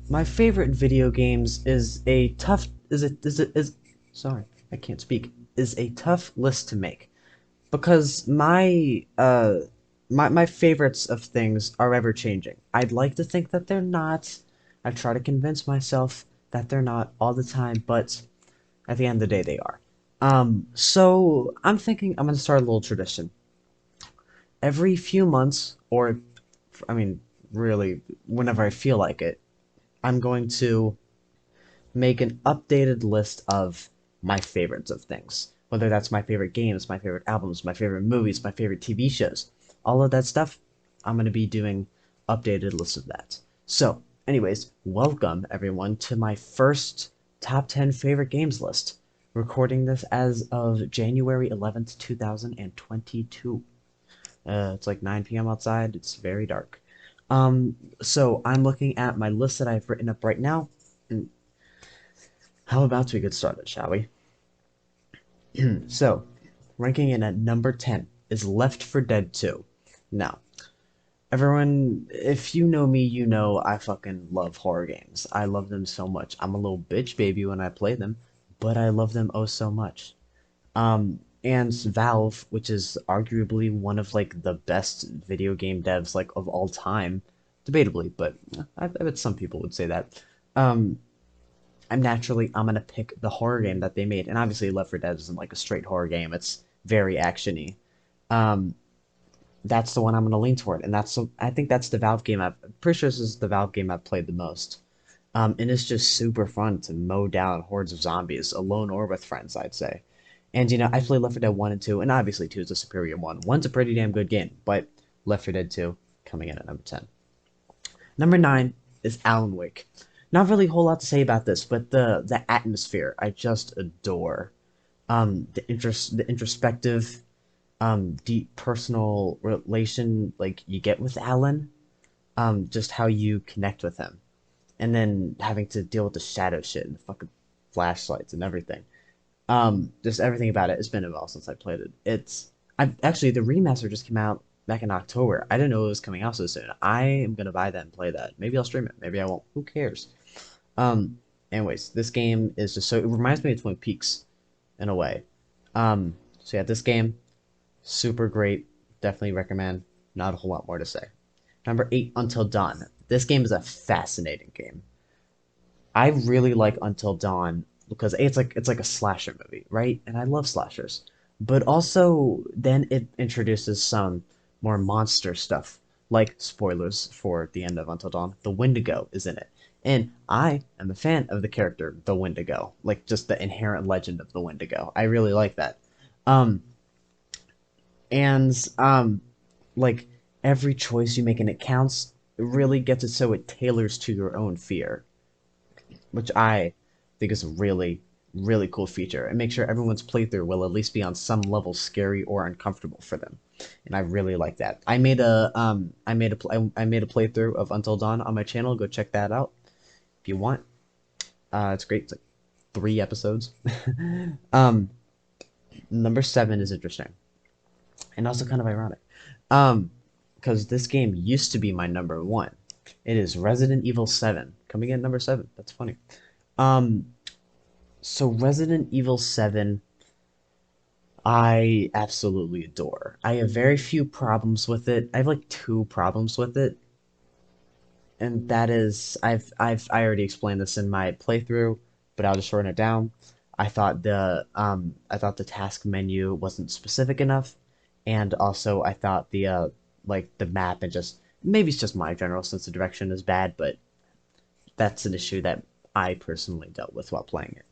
My favorite video games is a tough is sorry, I can't speak. Is a tough list to make because my favorites of things are ever changing. I'd like to think that they're not. I try to convince myself that they're not all the time, but at the end of the day they are. So I'm thinking I'm gonna start a little tradition. Every few months, or I mean, really, whenever I feel like it, I'm going to make an updated list of my favorites of things. Whether that's my favorite games, my favorite albums, my favorite movies, my favorite TV shows, all of that stuff, I'm going to be doing updated lists of that. So, anyways, welcome everyone to my first top 10 favorite games list. Recording this as of January 11th, 2022. It's like 9 p.m. outside. It's very dark. So I'm looking at my list that I've written up right now. How about we get started, shall we? So, ranking in at number 10 is Left 4 Dead 2. Now, everyone, if you know me, you know I fucking love horror games. I love them so much. I'm a little bitch baby when I play them, but I love them oh so much. And Valve, which is arguably one of like the best video game devs like of all time, debatably, but I bet some people would say that. Um, I'm gonna pick the horror game that they made, and obviously Left 4 Dead isn't like a straight horror game. It's very actiony. Um, that's the one I'm gonna lean toward, and I think that's the Valve game. I'm pretty sure this is the Valve game I've played the most. And it's just super fun to mow down hordes of zombies, alone or with friends, I'd say. And I played Left 4 Dead 1 and 2, and obviously 2 is the superior one. 1's a pretty damn good game, but Left 4 Dead 2 coming in at number 10. Number 9 is Alan Wake. Not really a whole lot to say about this, but the atmosphere I just adore. The introspective, deep personal relation like you get with Alan. Just how you connect with him, and then having to deal with the shadow shit and the fucking flashlights and everything. Just everything about it. It's been a while since I played it. I actually the remaster just came out back in October. I didn't know it was coming out so soon. I am gonna buy that and play that. Maybe I'll stream it. Maybe I won't. Who cares? Um, anyways, this game is just so it reminds me of Twin Peaks in a way. So yeah, this game super great. Definitely recommend. Not a whole lot more to say. Number 8, Until Dawn. This game is a fascinating game. I really like Until Dawn because it's like a slasher movie, right? And I love slashers. But also then it introduces some more monster stuff. Like spoilers for the end of Until Dawn, the Wendigo is in it. And I am a fan of the character, the Wendigo. Like just the inherent legend of the Wendigo. I really like that. Um and like every choice you make and it counts, it really gets it so it tailors to your own fear, which I think is a really, really cool feature. And make sure everyone's playthrough will at least be on some level scary or uncomfortable for them. And I really like that. I made a playthrough of Until Dawn on my channel. Go check that out if you want. It's great. It's like 3 episodes. um, Number 7 is interesting and also kind of ironic. Um, because this game used to be my number 1. It is Resident Evil 7 coming in number 7. That's funny. Um, So Resident Evil 7, I absolutely adore. I have very few problems with it. I have like 2 problems with it, and that is I already explained this in my playthrough, but I'll just shorten it down. I thought the task menu wasn't specific enough, and also I thought the map and just maybe it's just my general sense of direction is bad, but that's an issue that I personally dealt with while playing it.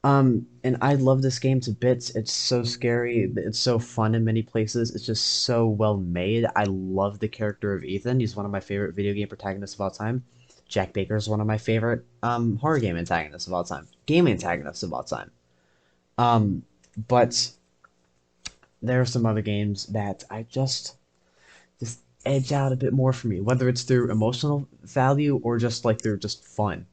And I love this game to bits. It's so scary. It's so fun in many places. It's just so well made. I love the character of Ethan. He's one of my favorite video game protagonists of all time. Jack Baker is one of my favorite horror game antagonists of all time. Game antagonists of all time. Um, but there are some other games that I just edge out a bit more for me, whether it's through emotional value or just like through just fun.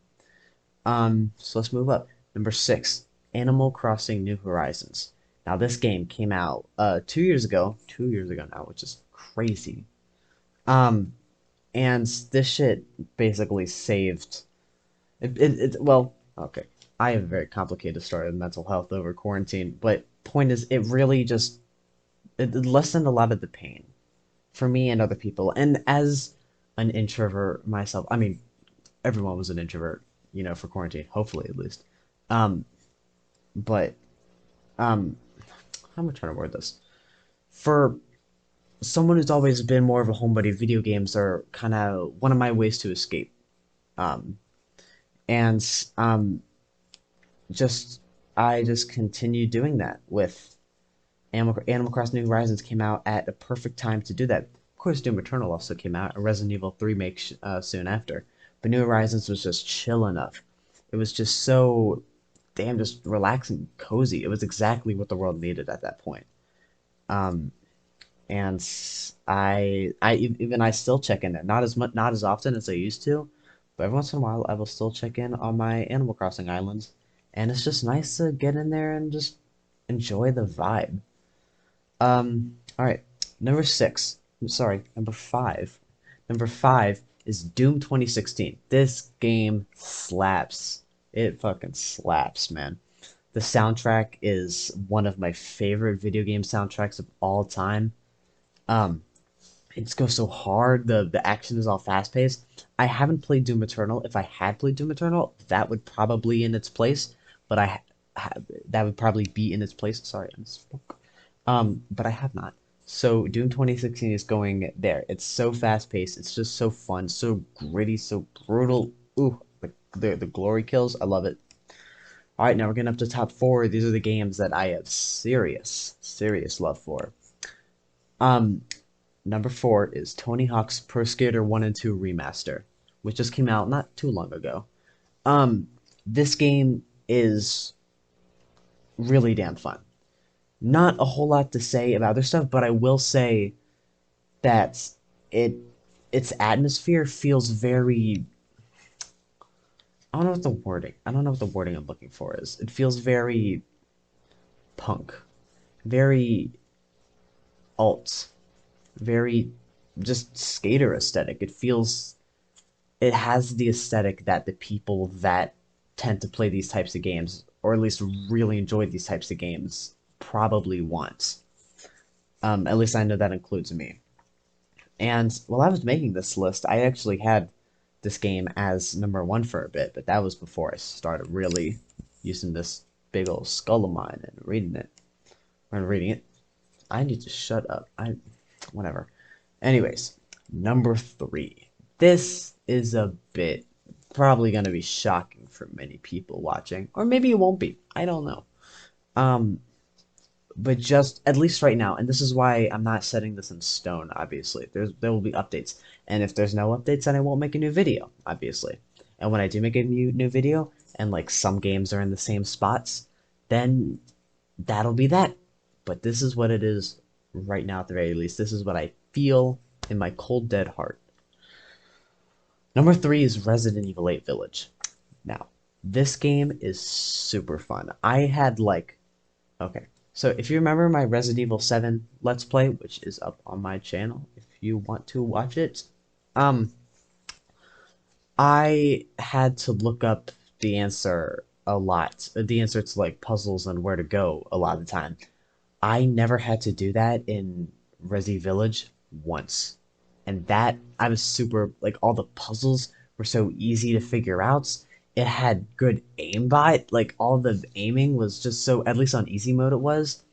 So let's move up. Number 6, Animal Crossing New Horizons. Now this game came out 2 years ago, 2 years ago now, which is crazy. Um, and this shit basically saved. Well, okay. I have a very complicated story of mental health over quarantine, but point is, it really just it lessened a lot of the pain for me and other people. And as an introvert myself, I mean, everyone was an introvert, for quarantine, hopefully at least. Um, but um, how am I trying to word this? For someone who's always been more of a homebody, video games are kind of one of my ways to escape. Um, and just I just continue doing that with Animal Crossing New Horizons came out at a perfect time to do that. Of course, Doom Eternal also came out, and Resident Evil 3 makes soon after. But New Horizons was just chill enough. It was just so damn just relaxing, cozy. It was exactly what the world needed at that point. Um, and even I still check in there, not as much, not as often as I used to, but every once in a while I will still check in on my Animal Crossing islands, and it's just nice to get in there and just enjoy the vibe. All right, number six. I'm sorry, number five. Number five is Doom 2016. This game slaps. It fucking slaps, man. The soundtrack is one of my favorite video game soundtracks of all time. Um, it just goes so hard. The action is all fast paced. I haven't played Doom Eternal. If I had played Doom Eternal, that would probably in its place. But that would probably be in its place. Sorry, I misspoke. But I have not. So Doom 2016 is going there. It's so fast paced. It's just so fun, so gritty, so brutal. Ooh, the glory kills. I love it. All right, now we're getting up to top four. These are the games that I have serious love for. Um, Number four is Tony Hawk's Pro Skater 1 and 2 Remaster, which just came out not too long ago. Um, this game is really damn fun. Not a whole lot to say about other stuff, but I will say that it its atmosphere feels very I don't know what the wording I'm looking for is. It feels very punk, very alt, very just skater aesthetic. It has the aesthetic that the people that tend to play these types of games, or at least really enjoy these types of games, probably want. At least I know that includes me. And while I was making this list, I actually had this game as number one for a bit, but that was before I started really using this big old skull of mine and reading it. When reading it, I need to shut up. Whatever. Anyways, number three. This is a bit probably going to be shocking for many people watching, or maybe it won't be. I don't know. Um, but just at least right now, and this is why I'm not setting this in stone. Obviously, there will be updates, and if there's no updates, then I won't make a new video. Obviously, and when I do make a new video, and like some games are in the same spots, then that'll be that. But this is what it is right now, at the very least. This is what I feel in my cold, dead heart. Number three is Resident Evil 8 Village. Now, this game is super fun. I had like, okay, so if you remember my Resident Evil 7 Let's Play, which is up on my channel if you want to watch it, um, I had to look up the answer a lot, the answer to like puzzles and where to go a lot of the time. I never had to do that in Resi Village once. And that I was super like all the puzzles were so easy to figure out. It had good aimbot, like all the aiming was just so at least on easy mode it was.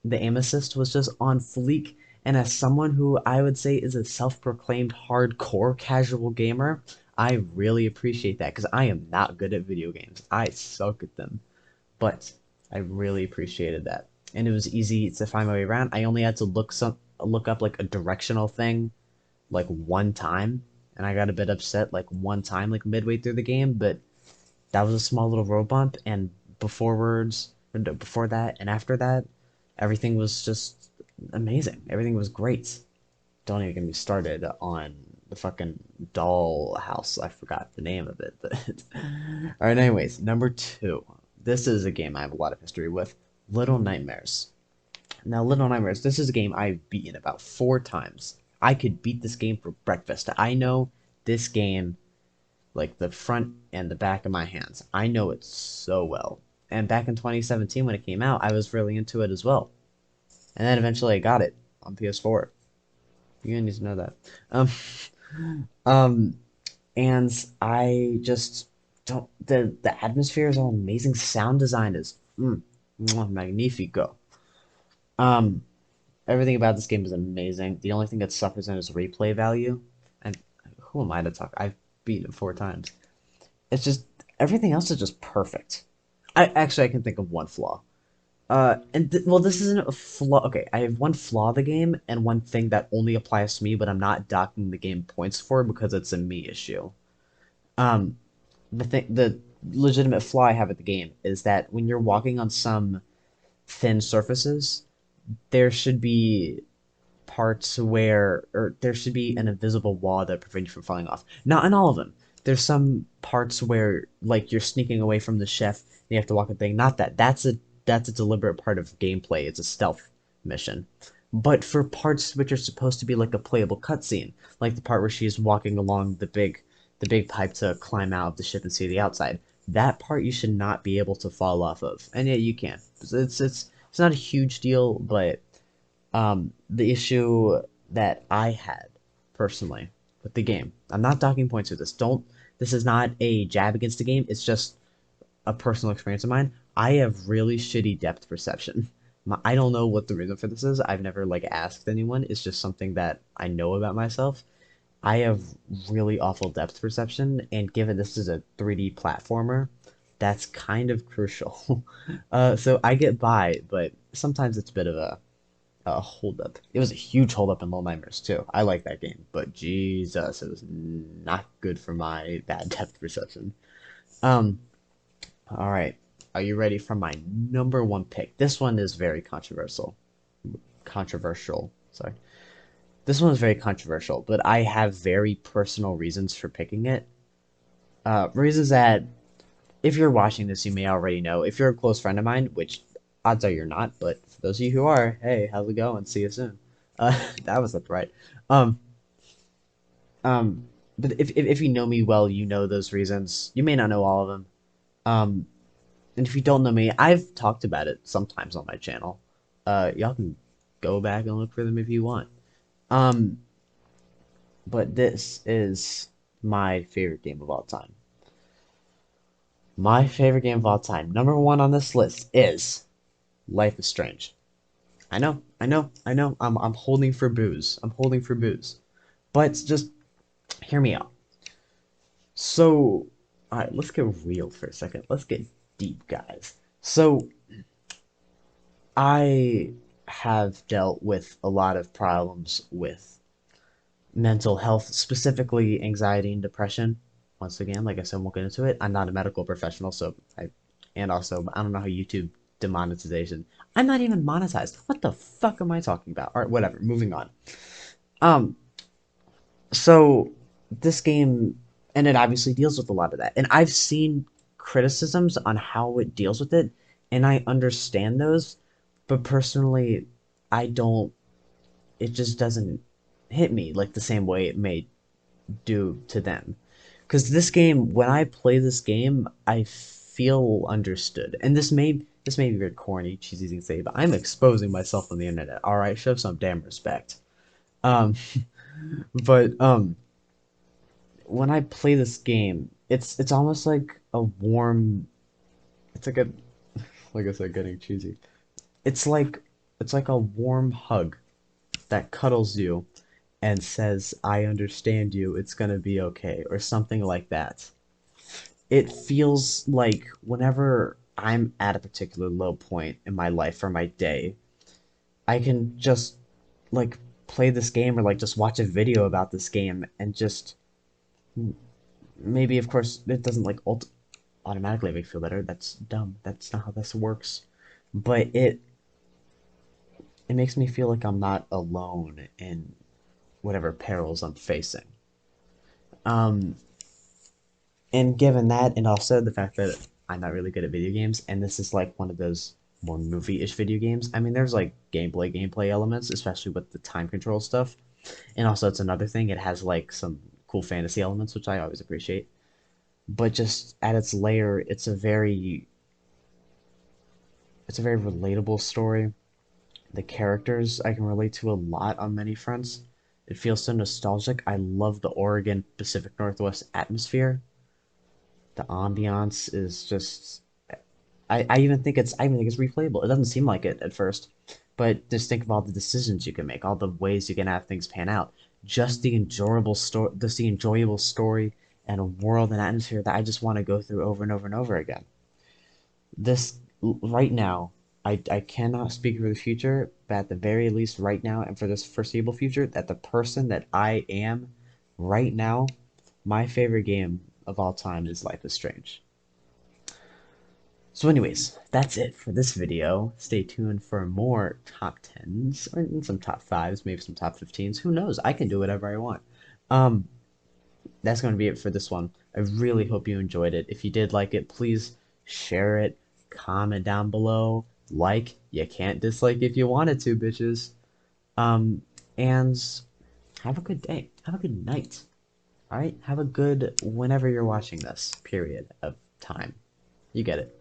The aim assist was just on fleek. And as someone who I would say is a self-proclaimed hardcore casual gamer, I really appreciate that because I am not good at video games. I suck at them, but I really appreciated that. And it was easy to find my way around. I only had to look up like a directional thing like one time, and I got a bit upset like one time like midway through the game, but that was a small little road bump, and before that and after that, everything was just amazing. Everything was great. Don't even get me started on the fucking doll house. I forgot the name of it. But all right, anyways, number two. This is a game I have a lot of history with. Little Nightmares. Now, Little Nightmares, this is a game I've beaten about four times. I could beat this game for breakfast. I know this game like the front and the back of my hands. I know it so well. And back in 2017 when it came out, I was really into it as well. And then eventually I got it on PS4. You need to know that. Um, um, and I just don't. The atmosphere is all amazing. Sound design is magnifico. Um, Everything about this game is amazing. The only thing that suffers in is replay value. And who am I to talk? I've beaten it 4 times. It's just everything else is just perfect. I can think of one flaw. Well, this isn't a flaw. Okay, I have one flaw of the game and one thing that only applies to me, but I'm not docking the game points for because it's a me issue. Um, the legitimate flaw I have at the game is that when you're walking on some thin surfaces, there should be parts where, or there should be an invisible wall that prevents you from falling off. Not in all of them. There's some parts where, like, you're sneaking away from the chef, and you have to walk a thing. Not that. That's a deliberate part of gameplay. It's a stealth mission. But for parts which are supposed to be like a playable cutscene, like the part where she's walking along the big pipe to climb out of the ship and see the outside, that part you should not be able to fall off of, and yet you can. It's not a huge deal, but the issue that I had personally with the game. I'm not docking points with this. Don't. This is not a jab against the game. It's just a personal experience of mine. I have really shitty depth perception. I don't know what the reason for this is. I've never like asked anyone. It's just something that I know about myself. I have really awful depth perception, and given this is a 3D platformer, that's kind of crucial. So I get by, but sometimes it's a bit of a holdup. It was a huge holdup in Little Nightmares too. I like that game, but Jesus, it was not good for my bad depth perception. Um, all right, are you ready for my number one pick? This one is very controversial. Controversial. Sorry. This one is very controversial, but I have very personal reasons for picking it. Reasons that if you're watching this, you may already know. If you're a close friend of mine, which odds are you're not, but for those of you who are, hey, how's it going? See you soon. That was up right. Um, um, but if you know me well, you know those reasons. You may not know all of them. Um, and if you don't know me, I've talked about it sometimes on my channel. Y'all can go back and look for them if you want. Um, but this is my favorite game of all time. My favorite game of all time. Number one on this list is Life is Strange. I know. I'm holding for booze. I'm holding for booze. But just hear me out. So, all right, let's get real for a second. Let's get deep, guys. So, I have dealt with a lot of problems with mental health, specifically anxiety and depression. Once again, like I said, I won't get into it. I'm not a medical professional, and also, I don't know how YouTube demonetization. I'm not even monetized. What the fuck am I talking about? All right, whatever. Moving on. Um, so this game, and it obviously deals with a lot of that, and I've seen criticisms on how it deals with it, and I understand those, but personally, I don't. It just doesn't hit me like the same way it may do to them. Because this game, when I play this game, I feel understood. And this may be very corny, cheesy thing to say, but I'm exposing myself on the internet. All right, show some damn respect. Um, but when I play this game, it's almost like a warm. It's like a, like I said, getting cheesy. It's like it's like a warm hug that cuddles you and says, "I understand you. It's gonna be okay," or something like that. It feels like whenever I'm at a particular low point in my life or my day, I can just like play this game or like just watch a video about this game and just maybe of course it doesn't like automatically make me feel better. That's dumb. That's not how this works. But it makes me feel like I'm not alone in whatever perils I'm facing. Um And given that, and also the fact that I'm not really good at video games, and this is like one of those more movie-ish video games. I mean, there's like gameplay elements, especially with the time control stuff. And also, it's another thing. It has like some cool fantasy elements, which I always appreciate. but just at its layer, it's a very relatable story. The characters I can relate to a lot on many fronts. It feels so nostalgic. I love the Oregon Pacific Northwest atmosphere. The ambiance is just I even think it's replayable. It doesn't seem like it at first, but just think of all the decisions you can make, all the ways you can have things pan out. Just the enjoyable story and a world and atmosphere that I just want to go through over and over and over again. This right now, I cannot speak for the future, but at the very least right now and for this foreseeable future, that the person that I am right now, my favorite game of all time is Life is Strange. So anyways, that's it for this video. Stay tuned for more top 10s or some top 5s, maybe some top 15s. Who knows? I can do whatever I want. Um, that's going to be it for this one. I really hope you enjoyed it. If you did like it, please share it, comment down below, like. You can't dislike if you wanted to, bitches. Um, and have a good day. Have a good night. All right? Have a good whenever you're watching this period of time. You get it.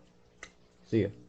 See you.